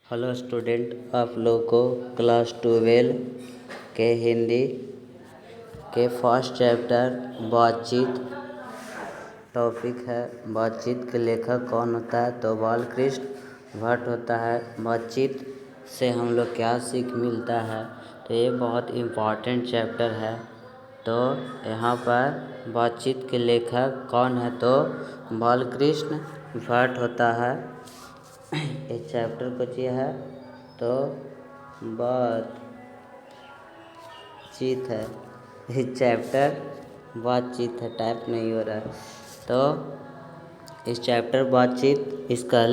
Hello student, आप लोग को क्लास 12 के हिंदी के फर्स्ट चैप्टर बातचीत टॉपिक है। बातचीत के लेखक कौन होता है? तो बालकृष्ण भट्ट होता है। बातचीत से हम लोग क्या सीख मिलता है? तो ये बहुत इम्पॉर्टेंट चैप्टर है। तो यहाँ पर बातचीत के लेखक कौन है? तो बालकृष्ण भट्ट होता है। इस चैप्टर को जो है तो बातचीत है। इस चैप्टर बातचीत है, टाइप नहीं हो रहा है। तो इस चैप्टर बातचीत, इसका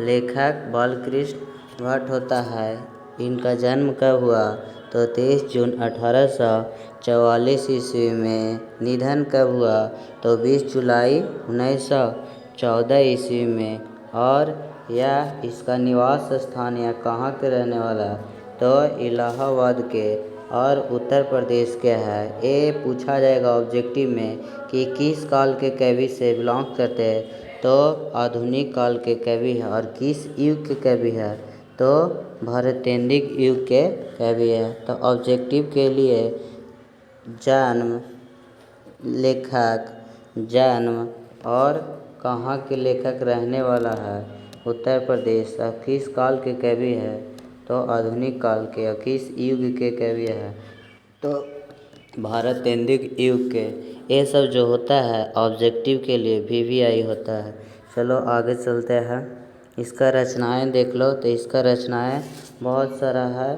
लेखक बालकृष्ण भट्ट होता है। इनका जन्म कब हुआ? तो 23 जून 1844 ईस्वी में। निधन कब हुआ? तो 20 जुलाई 1914 ईस्वी में। और यह इसका निवास स्थान या कहाँ के रहने वाला है? तो इलाहाबाद के और उत्तर प्रदेश के है। ये पूछा जाएगा ऑब्जेक्टिव में कि किस काल के कवि से बिलोंग करते हैं? तो आधुनिक काल के कवि है। और किस युग के कवि है? तो भारतेंदिक युग के कवि है। तो ऑब्जेक्टिव के लिए जन्म, लेखक, जन्म और कहाँ के लेखक रहने वाला है? उत्तर प्रदेश। और किस काल के कवि है? तो आधुनिक काल के। और किस युग के कवि है? तो भारतेंदिक युग के। ये सब जो होता है ऑब्जेक्टिव के लिए VVI होता है। चलो आगे चलते हैं। इसका रचनाएं देख लो। तो इसका रचनाएं बहुत सारा है।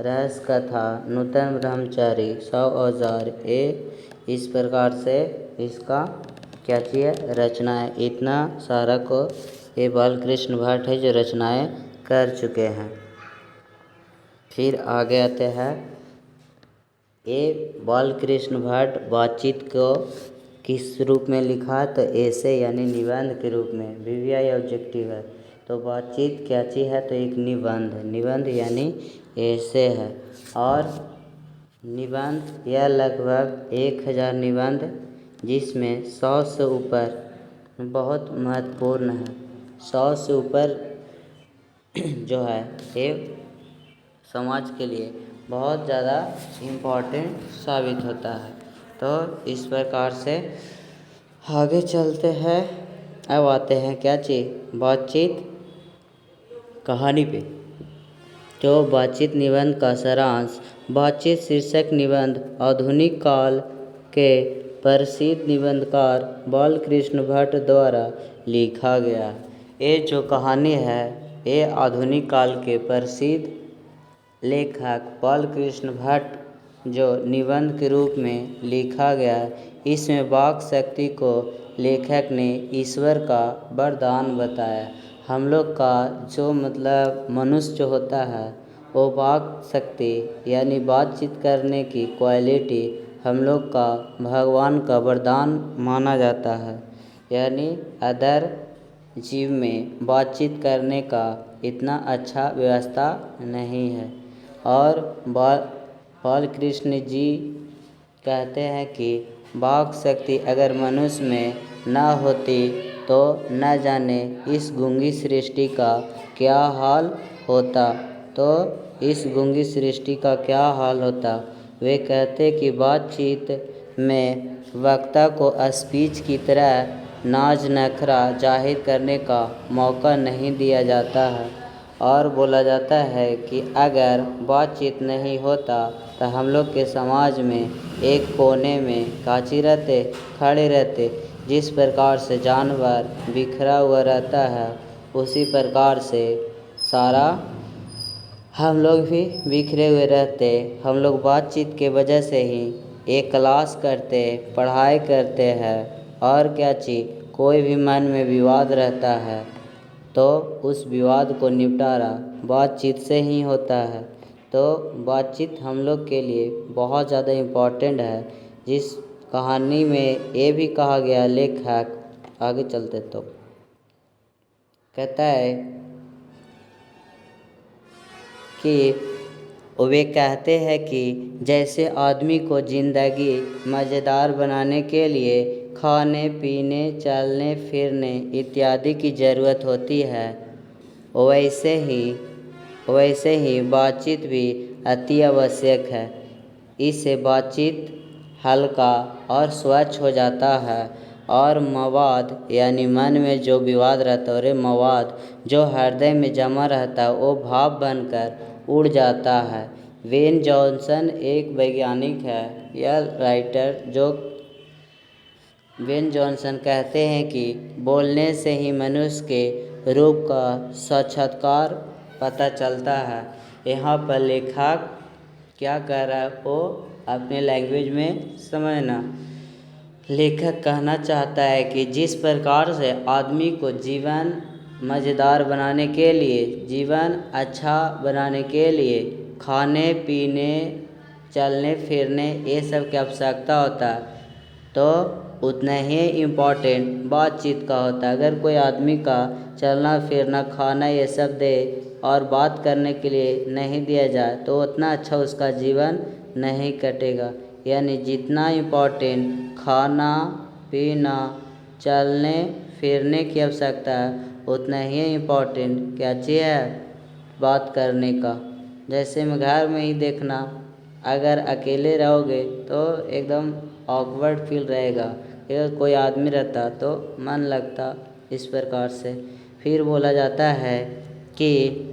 रहस्य कथा, नूतन ब्रह्मचारी, 100 औजार, इस प्रकार से इसका क्या चाहिए? रचनाएं। इतना सारा को ये बालकृष्ण भट्ट है जो रचनाएं कर चुके हैं। फिर आगे आते हैं। ये बालकृष्ण भट्ट बातचीत को किस रूप में लिखा? तो ऐसे यानी निबंध के रूप में। VVI ऑब्जेक्टिव है। तो बातचीत क्या चीज़ है? तो एक निबंध यानी ऐसे है। और निबंध यह लगभग 1000 निबंध, जिसमें 100 से ऊपर बहुत महत्वपूर्ण है। 100 से ऊपर जो है ये समाज के लिए बहुत ज़्यादा इम्पोर्टेंट साबित होता है। तो इस प्रकार से आगे चलते हैं। अब आते हैं क्या चीज़? बातचीत कहानी पे। जो बातचीत निबंध का सारांश। बातचीत शीर्षक निबंध आधुनिक काल के प्रसिद्ध निबंधकार बालकृष्ण भट्ट द्वारा लिखा गया। ये जो कहानी है ये आधुनिक काल के प्रसिद्ध लेखक बालकृष्ण भट्ट जो निबंध के रूप में लिखा गया। इसमें वाक शक्ति को लेखक ने ईश्वर का वरदान बताया। हम लोग का जो मनुष्य जो होता है वो वाक शक्ति यानी बातचीत करने की क्वालिटी हम लोग का भगवान का वरदान माना जाता है। यानी अदर जीव में बातचीत करने का इतना अच्छा व्यवस्था नहीं है। और बालकृष्ण जी कहते हैं कि वाक शक्ति अगर मनुष्य में न होती तो न जाने इस गूंगी सृष्टि का क्या हाल होता। तो इस गूंगी सृष्टि का क्या हाल होता? वे कहते कि बातचीत में वक्ता को स्पीच की तरह नाज नखरा जाहिर करने का मौका नहीं दिया जाता है। और बोला जाता है कि अगर बातचीत नहीं होता तो हम लोग के समाज में एक कोने में काची रहते, खड़े रहते। जिस प्रकार से जानवर बिखरा हुआ रहता है उसी प्रकार से सारा हम लोग भी बिखरे हुए रहते। हम लोग बातचीत के वजह से ही एक क्लास करते, पढ़ाई करते हैं। और क्या चीज़? कोई भी मन में विवाद रहता है तो उस विवाद को निपटारा बातचीत से ही होता है। तो बातचीत हम लोग के लिए बहुत ज़्यादा इम्पोर्टेंट है। जिस कहानी में ये भी कहा गया, लेखक आगे चलते तो कहता है कि वे कहते हैं कि जैसे आदमी को ज़िंदगी मज़ेदार बनाने के लिए खाने पीने, चलने फिरने इत्यादि की ज़रूरत होती है, वैसे ही बातचीत भी अति आवश्यक है। इससे बातचीत हल्का और स्वच्छ हो जाता है और मवाद यानी मन में जो विवाद रहता है और मवाद जो हृदय में जमा रहता है वो भाव बनकर उड़ जाता है। वेन जॉनसन एक वैज्ञानिक है या राइटर जो वेन जॉनसन कहते हैं कि बोलने से ही मनुष्य के रूप का साक्षात्कार पता चलता है। यहाँ पर लेखक क्या कह रहा है वो अपने लैंग्वेज में समझना। लेखक कहना चाहता है कि जिस प्रकार से आदमी को जीवन मज़ेदार बनाने के लिए, जीवन अच्छा बनाने के लिए खाने पीने चलने फिरने ये सब की आवश्यकता होता है, तो उतना ही इम्पोर्टेंट बातचीत का होता है। अगर कोई आदमी का चलना फिरना खाना ये सब दे और बात करने के लिए नहीं दिया जाए तो उतना अच्छा उसका जीवन नहीं कटेगा। यानी जितना इम्पोर्टेंट खाना पीना चलने फिरने की आवश्यकता है उतना ही इम्पोर्टेंट क्या चीज़ है बात करने का। जैसे में घर में ही देखना, अगर अकेले रहोगे तो एकदम ऑकवर्ड फील रहेगा, अगर कोई आदमी रहता तो मन लगता। इस प्रकार से फिर बोला जाता है कि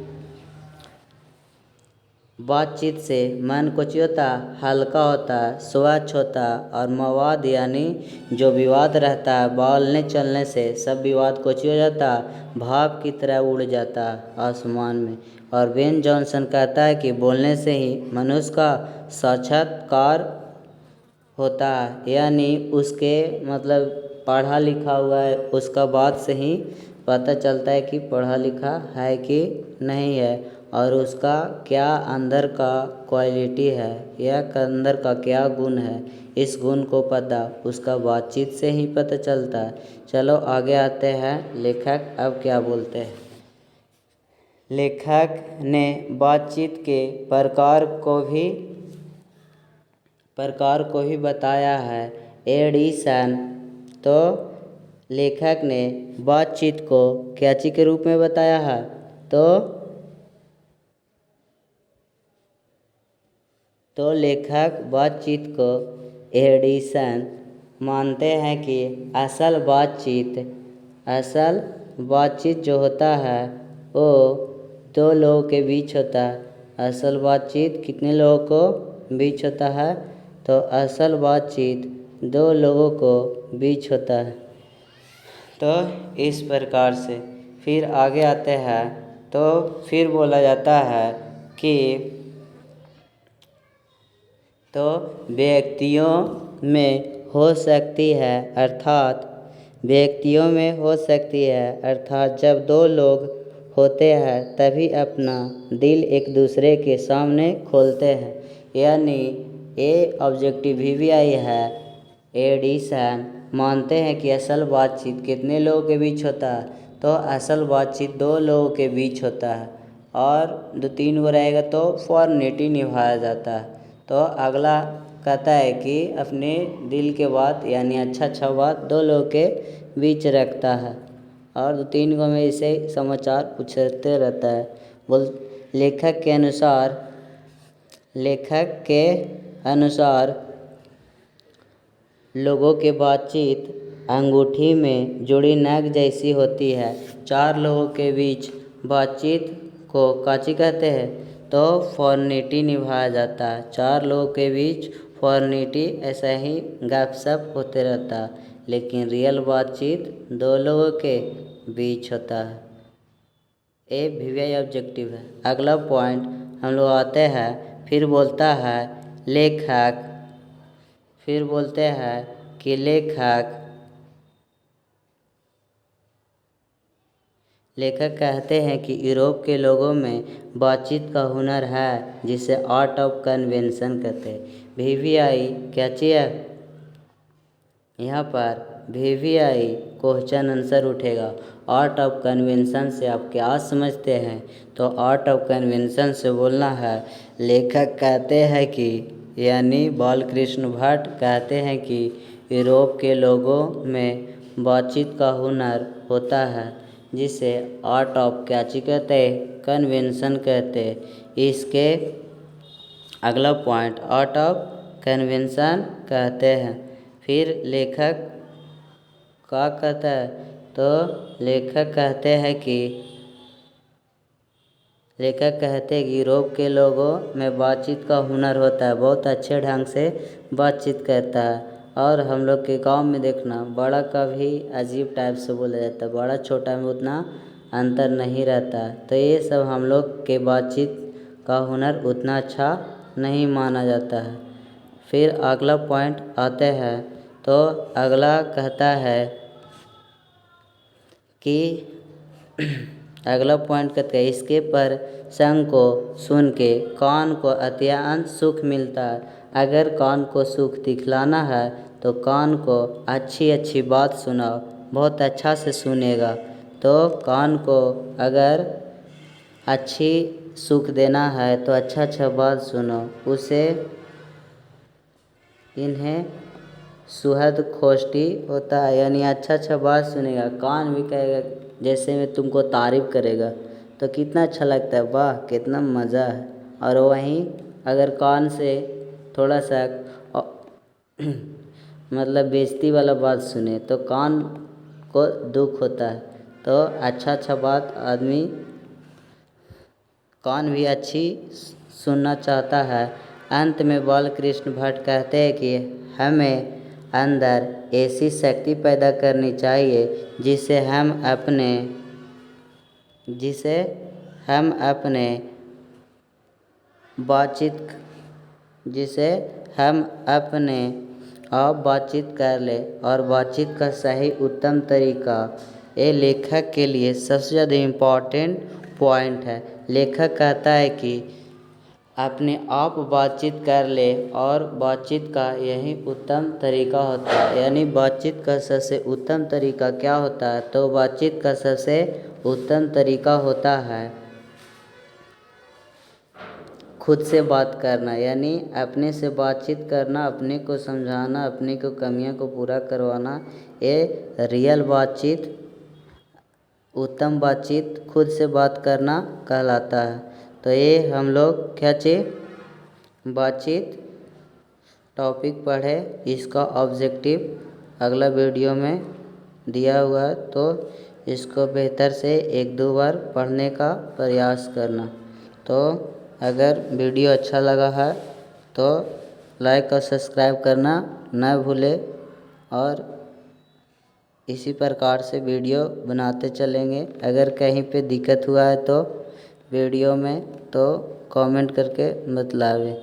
बातचीत से मन को होता हल्का होता स्वच्छ होता और मवाद यानी जो विवाद रहता है बोलने चलने से सब विवाद को हो जाता भाव की तरह उड़ जाता आसमान में। और वेन जॉनसन कहता है कि बोलने से ही मनुष्य का साक्षात्कार होता है, यानी उसके मतलब पढ़ा लिखा हुआ है उसका बात से ही पता चलता है कि पढ़ा लिखा है कि नहीं है और उसका क्या अंदर का क्वालिटी है या अंदर का क्या गुण है। इस गुण को पता उसका बातचीत से ही पता चलता है। चलो आगे आते हैं, लेखक अब क्या बोलते हैं। लेखक ने बातचीत के प्रकार को भी बताया है। एडिसन तो लेखक ने बातचीत को क्या चीज़ के रूप में बताया है, तो लेखक बातचीत को एडिसन मानते हैं कि असल बातचीत जो होता है वो दो लोगों के बीच होता है। असल बातचीत कितने लोगों को बीच होता है, तो असल बातचीत दो लोगों को बीच होता है। तो इस प्रकार से फिर आगे आते हैं तो फिर बोला जाता है कि तो व्यक्तियों में हो सकती है अर्थात जब दो लोग होते हैं तभी अपना दिल एक दूसरे के सामने खोलते हैं। यानी ये ऑब्जेक्टिव भी आई है। एडिसन मानते हैं कि असल बातचीत कितने लोगों के बीच होता है, तो असल बातचीत दो लोगों के बीच होता है और दो तीन वो रहेगा तो फॉर्मेलिटी निभाया जाता है। तो अगला कहता है कि अपने दिल के बात यानी अच्छा बात दो लोगों के बीच रखता है और दो तीन को में इसे समाचार पूछते रहता है। लेखक के अनुसार लोगों के बातचीत अंगूठी में जुड़ी नग जैसी होती है। चार लोगों के बीच बातचीत को काची कहते हैं, तो फॉर्मेलिटी निभाया जाता है। चार लोगों के बीच फॉर्मेलिटी ऐसा ही गपशप होते रहता है, लेकिन रियल बातचीत दो लोगों के बीच होता है। ये भी ऑब्जेक्टिव है। अगला पॉइंट हम लोग आते हैं, फिर बोलता है लेखक कहते हैं कि यूरोप के लोगों में बातचीत का हुनर है जिसे आर्ट ऑफ कन्वेंशन कहते हैं। VVI क्या चीज़ है, यहाँ पर VVI क्वेश्चन आंसर उठेगा। आर्ट ऑफ कन्वेंशन से आप क्या समझते हैं, तो आर्ट ऑफ कन्वेंशन से बोलना है। लेखक कहते हैं कि यानी बालकृष्ण भट्ट कहते हैं कि यूरोप के लोगों में बातचीत का हुनर होता है जिसे आर्ट ऑफ कैची कहते हैं, कन्वेंशन कहते हैं। इसके अगला पॉइंट आर्ट ऑफ कन्वेंशन कहते हैं। फिर लेखक क्या कहता है, तो लेखक कहते हैं कि यूरोप के लोगों में बातचीत का हुनर होता है, बहुत अच्छे ढंग से बातचीत करता है। और हम लोग के गांव में देखना, बड़ा का भी अजीब टाइप से बोला जाता है, बड़ा छोटा में उतना अंतर नहीं रहता है। तो ये सब हम लोग के बातचीत का हुनर उतना अच्छा नहीं माना जाता है। फिर अगला पॉइंट आते हैं, तो अगला कहता है कि अगला पॉइंट कहते हैं, इसके पर संग को सुन के कान को अत्यंत सुख मिलता है। अगर कान को सुख दिखलाना है तो कान को अच्छी अच्छी बात सुनाओ, बहुत अच्छा से सुनेगा। तो कान को अगर अच्छी सुख देना है तो अच्छा अच्छा बात सुनो, उसे इन्हें सुहद खोष्टी होता है, यानी अच्छा अच्छा बात सुनेगा। कान भी कहेगा, जैसे में तुमको तारीफ़ करेगा तो कितना अच्छा लगता है, वाह कितना मज़ा है। और वहीं अगर कान से थोड़ा सा मतलब बेइज्जती वाला बात सुने तो कान को दुख होता है। तो अच्छा अच्छा बात आदमी कान भी अच्छी सुनना चाहता है। अंत में बालकृष्ण भट्ट कहते हैं कि हमें अंदर ऐसी शक्ति पैदा करनी चाहिए जिसे हम अपने आप बातचीत कर ले। और बातचीत का सही उत्तम तरीका ये लेखक के लिए सबसे ज़्यादा इम्पॉर्टेंट पॉइंट है। लेखक कहता है कि अपने आप बातचीत कर ले, और बातचीत का यही उत्तम तरीका होता है। यानी बातचीत का सबसे उत्तम तरीका क्या होता है, तो बातचीत का सबसे उत्तम तरीका होता है खुद से बात करना, यानी अपने से बातचीत करना, अपने को समझाना, अपने को कमियों को पूरा करवाना। ये रियल बातचीत, उत्तम बातचीत, खुद से बात करना कहलाता है। तो ये हम लोग क्या चीज़ बातचीत टॉपिक पढ़े, इसका ऑब्जेक्टिव अगला वीडियो में दिया हुआ है, तो इसको बेहतर से 1-2 बार पढ़ने का प्रयास करना। तो अगर वीडियो अच्छा लगा है तो लाइक और सब्सक्राइब करना न भूलें, और इसी प्रकार से वीडियो बनाते चलेंगे। अगर कहीं पे दिक्कत हुआ है तो वीडियो में तो कमेंट करके बतलावे।